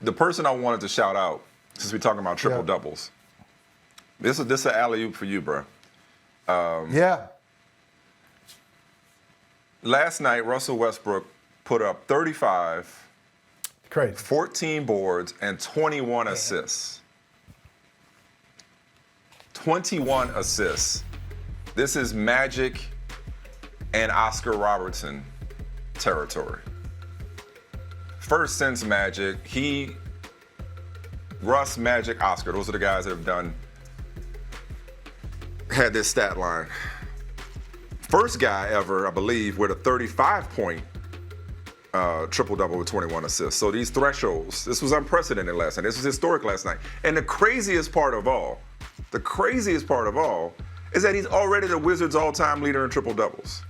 the person I wanted to shout out, since we're talking about triple doubles, this is an alley-oop for you, bro. Yeah. Last night, Russell Westbrook put up 35, crazy, 14 boards, and 21 assists. 21 assists. This is Magic and Oscar Robertson territory. First since Magic, Russ, Magic, Oscar, those are the guys that have had this stat line. First guy ever, I believe, with a 35-point triple-double with 21 assists. So these thresholds, this was unprecedented last night. This was historic last night. And the craziest part of all is that he's already the Wizards' all-time leader in triple-doubles.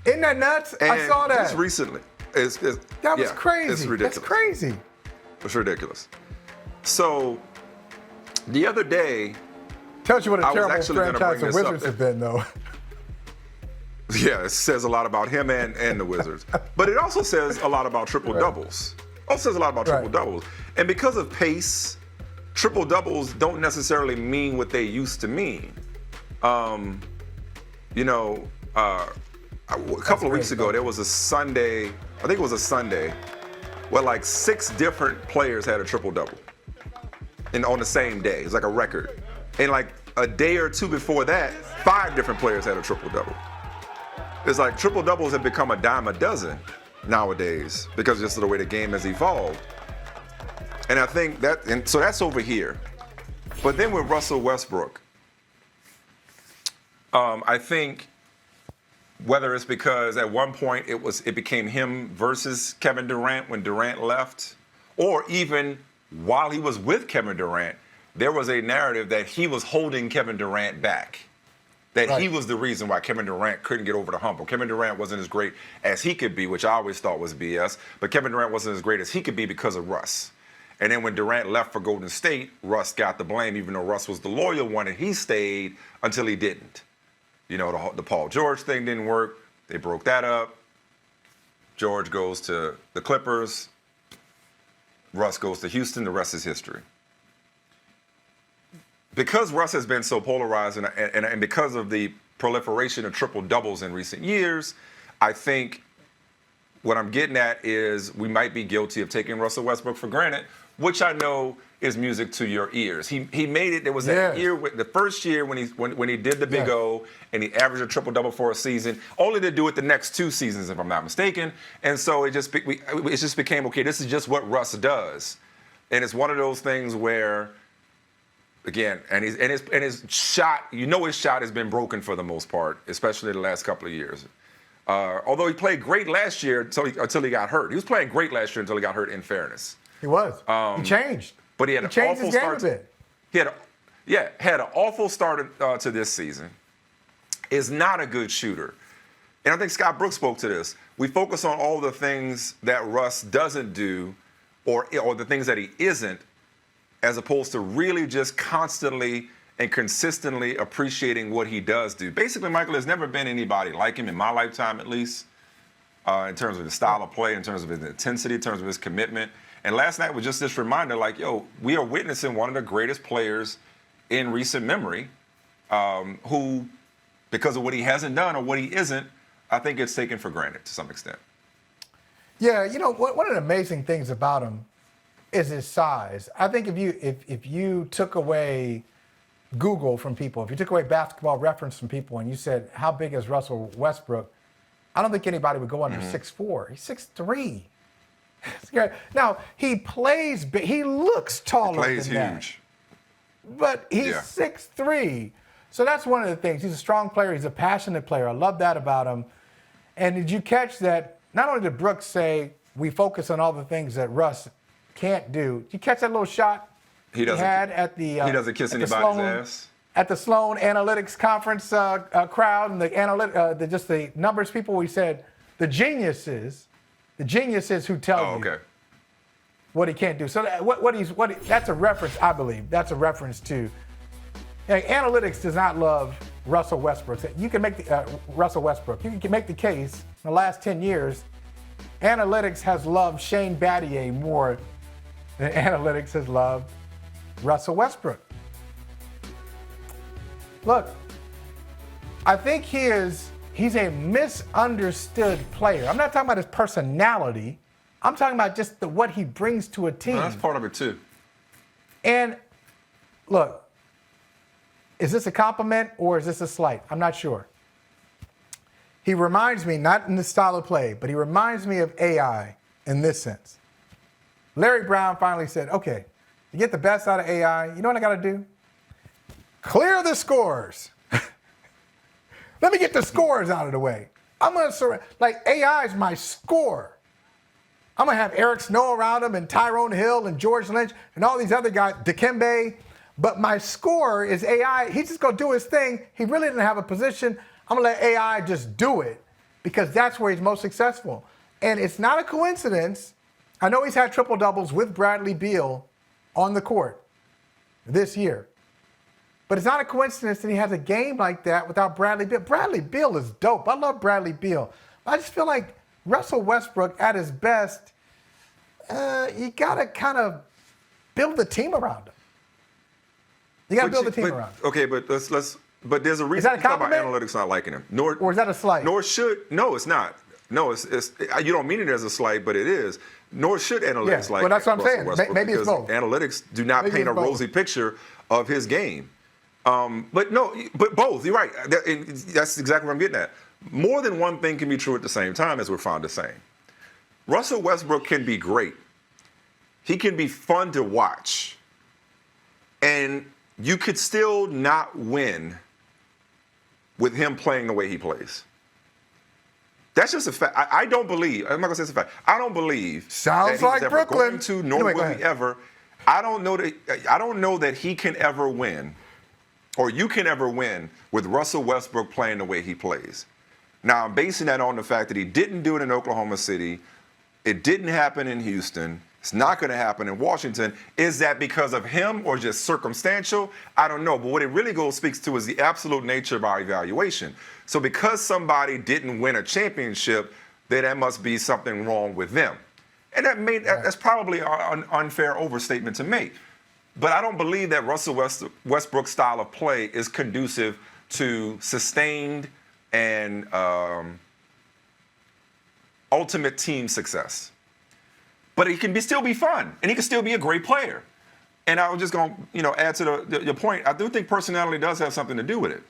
Isn't that nuts? And I saw that. Just recently. That was crazy. It's ridiculous. That's crazy. It's ridiculous. So the other day, tells you what a I was terrible actually gonna franchise bring the this Wizards up. have been, though. Yeah, it says a lot about him and the Wizards. But it also says a lot about triple-doubles. Also says a lot about triple-doubles. And because of pace, triple-doubles don't necessarily mean what they used to mean. A couple of weeks ago, there was a Sunday, I think it was a Sunday, where like 6 different players had a triple-double on the same day. It's like a record. And like a day or two before that, 5 different players had a triple-double. It's like triple-doubles have become a dime a dozen nowadays because just of the way the game has evolved. And I think so that's over here. But then with Russell Westbrook, I think whether it's because at one point it became him versus Kevin Durant when Durant left, or even while he was with Kevin Durant, there was a narrative that he was holding Kevin Durant back. That he was the reason why Kevin Durant couldn't get over the hump. Or Kevin Durant wasn't as great as he could be, which I always thought was BS. But Kevin Durant wasn't as great as he could be because of Russ. And then when Durant left for Golden State, Russ got the blame, even though Russ was the loyal one, and he stayed until he didn't. The Paul George thing didn't work. They broke that up. George goes to the Clippers. Russ goes to Houston. The rest is history. Because Russ has been so polarized and because of the proliferation of triple-doubles in recent years, I think what I'm getting at is we might be guilty of taking Russell Westbrook for granted, which I know is music to your ears. He made it. There was that year, the first year when he did the Big O and he averaged a triple-double for a season, only to do it the next 2 seasons, if I'm not mistaken. And so it just became, okay, this is just what Russ does. And it's one of those things where, again, and his shot, his shot has been broken for the most part, especially the last couple of years. Although he played great last year until he got hurt. He was playing great last year until he got hurt, in fairness. He was. He changed. But he had an awful start. He had an awful start to this season. Is not a good shooter. And I think Scott Brooks spoke to this. We focus on all the things that Russ doesn't do or the things that he isn't, as opposed to really just constantly and consistently appreciating what he does do. Basically, Michael, there's never been anybody like him in my lifetime, at least, in terms of his style of play, in terms of his intensity, in terms of his commitment. And last night was just this reminder, like, we are witnessing one of the greatest players in recent memory who, because of what he hasn't done or what he isn't, I think it's taken for granted to some extent. Yeah, one of the amazing things about him is his size. I think if you took away Google from people, if you took away basketball reference from people and you said, how big is Russell Westbrook? I don't think anybody would go under 6'4". He's 6'3". Now, he plays big. He looks taller than that. He plays huge. But he's 6'3". So that's one of the things. He's a strong player. He's a passionate player. I love that about him. And did you catch that? Not only did Brooks say, we focus on all the things that Russ can't do. Did you catch that little shot he had at the he doesn't kiss anybody's ass? At the Sloan Analytics Conference crowd and just the numbers people, we said the geniuses who tell you what he can't do. So that's a reference, I believe. That's a reference to analytics does not love Russell Westbrook. You can make Russell Westbrook. You can make the case in the last 10 years, analytics has loved Shane Battier more The analytics has loved Russell Westbrook. Look, I think he's a misunderstood player. I'm not talking about his personality. I'm talking about just what he brings to a team. Well, that's part of it too. And look, is this a compliment or is this a slight? I'm not sure. He reminds me, not in the style of play, but he reminds me of AI in this sense. Larry Brown finally said, okay, to get the best out of AI, you know what I got to do? Clear the scores. Let me get the scores out of the way. I'm going to AI is my score. I'm going to have Eric Snow around him and Tyrone Hill and George Lynch and all these other guys, Dikembe. But my score is AI. He's just going to do his thing. He really didn't have a position. I'm going to let AI just do it because that's where he's most successful. And it's not a coincidence. I know he's had triple doubles with Bradley Beal on the court this year. But it's not a coincidence that he has a game like that without Bradley Beal. Bradley Beal is dope. I love Bradley Beal. I just feel like Russell Westbrook at his best, you got to kind of build the team around him. You got to build the team around him. Okay, but but there's a reason you talk about analytics not liking him. Or is that a slight? No, it's not. No, it's you don't mean it as a slight, but it is. Nor should analytics like. Well, that's what I'm saying. Westbrook, Maybe it's both. Analytics do not paint a rosy picture of his game. But both. You're right. That's exactly what I'm getting at. More than one thing can be true at the same time, as we're fond of saying. Russell Westbrook can be great. He can be fun to watch. And you could still not win with him playing the way he plays. That's just a fact. I don't believe. I'm not gonna say it's a fact. I don't believe. Sounds that like he's ever Brooklyn. Going to, nor will he ever. I don't know that he can ever win, or you can ever win with Russell Westbrook playing the way he plays. Now I'm basing that on the fact that he didn't do it in Oklahoma City. It didn't happen in Houston. It's not going to happen in Washington. Is that because of him or just circumstantial? I don't know. But what it really speaks to is the absolute nature of our evaluation. So because somebody didn't win a championship, then that must be something wrong with them. And that's probably an unfair overstatement to make. But I don't believe that Russell Westbrook's style of play is conducive to sustained and ultimate team success. But he can still be fun, and he can still be a great player. And I was just going to add to your point. I do think personality does have something to do with it.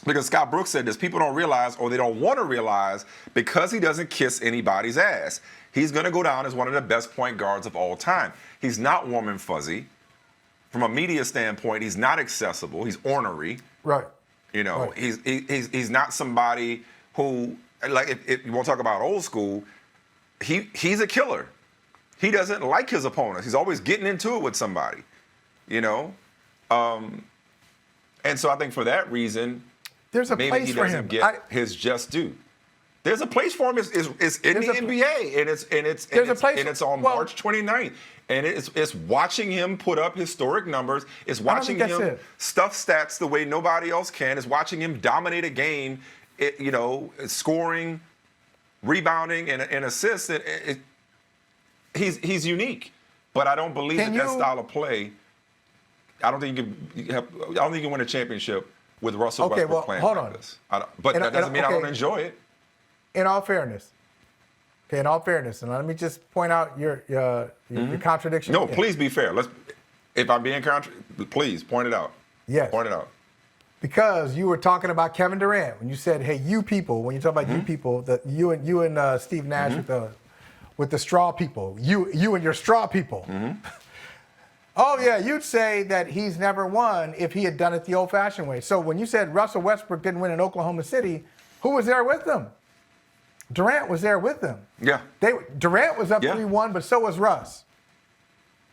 Because Scott Brooks said this, people don't realize, or they don't want to realize, because he doesn't kiss anybody's ass, he's going to go down as one of the best point guards of all time. He's not warm and fuzzy. From a media standpoint, he's not accessible. He's ornery. Right. Right. He's not somebody who, like, if you want to talk about old school, he's a killer. He doesn't like his opponents. He's always getting into it with somebody, And so I think for that reason, there's a maybe place he for doesn't him. get his just due. There's a place for him. It's in the NBA, and it's on March 29th. And it's watching him put up historic numbers. It's watching him stuff stats the way nobody else can. It's watching him dominate a game, scoring, rebounding, and assists. He's unique, but I don't believe that style of play. I don't think you can win a championship with Russell Westbrook playing like this. But that doesn't mean I don't enjoy it. In all fairness, and let me just point out your contradiction. No, please be fair. If I'm being please point it out. Yes. Point it out. Because you were talking about Kevin Durant when you said, "Hey, you people." When you talk about you people, that you and Steve Nash with the straw people, you and your straw people. Oh yeah, you'd say that he's never won if he had done it the old-fashioned way. So when you said Russell Westbrook didn't win in Oklahoma City, who was there with them? Durant was there with them. Yeah. Durant was up 3-1, but so was Russ.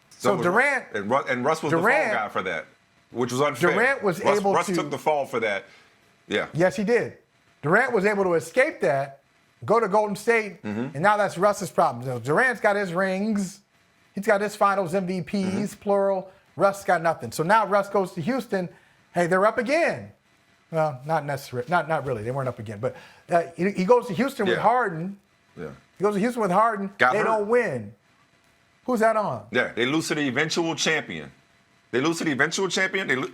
So Durant and Russ was the fall guy for that, which was unfair. Durant was Russ took the fall for that. Yeah. Yes, he did. Durant was able to escape that, go to Golden State, and now that's Russ's problem. So Durant's got his rings. He's got his finals MVPs, plural. Russ got nothing. So now Russ goes to Houston. Hey, they're up again. Well, not necessarily. Not really. They weren't up again. But he goes to Houston with Harden. Yeah. He goes to Houston with Harden. They don't win. Who's that on? Yeah, they lose to the eventual champion. They lose to the eventual champion. They lose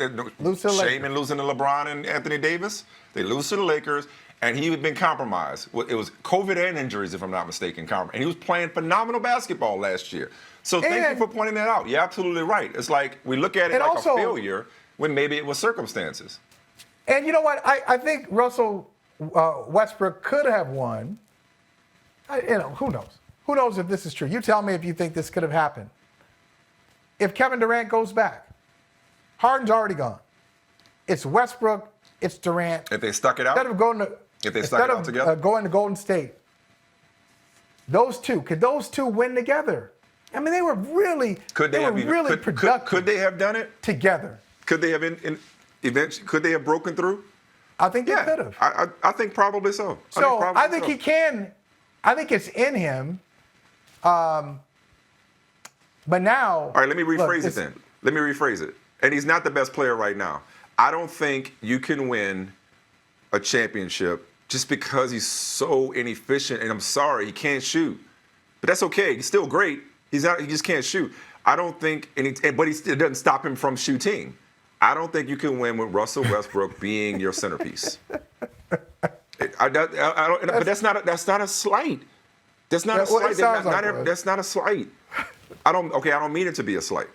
to the shame in losing to LeBron and Anthony Davis. They lose to the Lakers, and he had been compromised. It was COVID and injuries, if I'm not mistaken. And he was playing phenomenal basketball last year. So thank you for pointing that out. You're absolutely right. It's like we look at it like a failure when maybe it was circumstances. And you know what? I think Russell Westbrook could have won. Who knows? Who knows if this is true? You tell me if you think this could have happened. If Kevin Durant goes back, Harden's already gone. It's Westbrook, it's Durant. If they stuck it out? Instead of going to Golden State, could those two win together? I mean, they were really productive. Could they have done it together? Could they have eventually? Could they have broken through? I think they could have. I think probably so. I think he can. I think it's in him. But now. All right, let me rephrase it then. Let me rephrase it. And he's not the best player right now. I don't think you can win a championship just because he's so inefficient. And I'm sorry, he can't shoot. But that's okay. He's still great. He just can't shoot. I don't think, but it doesn't stop him from shooting. I don't think you can win with Russell Westbrook being your centerpiece. But that's not a slight. That's not a slight. That's not a slight. I don't mean it to be a slight.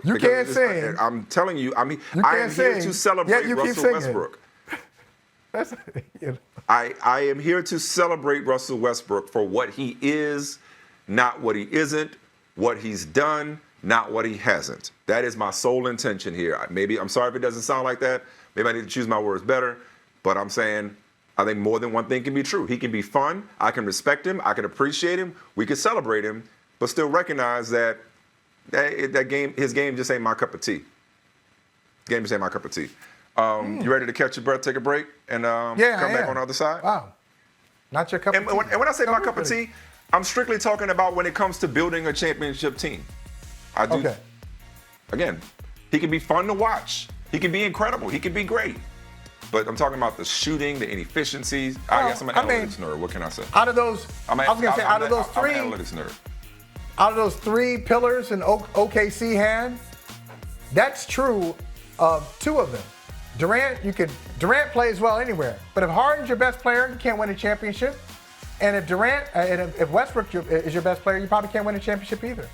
You can't sing. I'm telling you. I am here to celebrate Russell Westbrook. I am here to celebrate Russell Westbrook for what he is, not what he isn't, what he's done, not what he hasn't. That is my sole intention here. I'm sorry if it doesn't sound like that. Maybe I need to choose my words better. But I'm saying I think more than one thing can be true. He can be fun. I can respect him. I can appreciate him. We can celebrate him, but still recognize that his game just ain't my cup of tea. Game just ain't my cup of tea. You ready to catch your breath, take a break, and come back on the other side? Wow. Not your cup of tea. And when I say my cup of tea, I'm strictly talking about when it comes to building a championship team. I do. Okay. Again, he can be fun to watch. He can be incredible. He can be great. But I'm talking about the shooting, the inefficiencies. I guess I'm an analytics nerd. What can I say? Out of those three, I'm an analytics nerd. Out of those three pillars in OKC hands, that's true of two of them. Durant plays well anywhere, but if Harden's your best player, you can't win a championship. And if Westbrook is your best player, you probably can't win a championship either.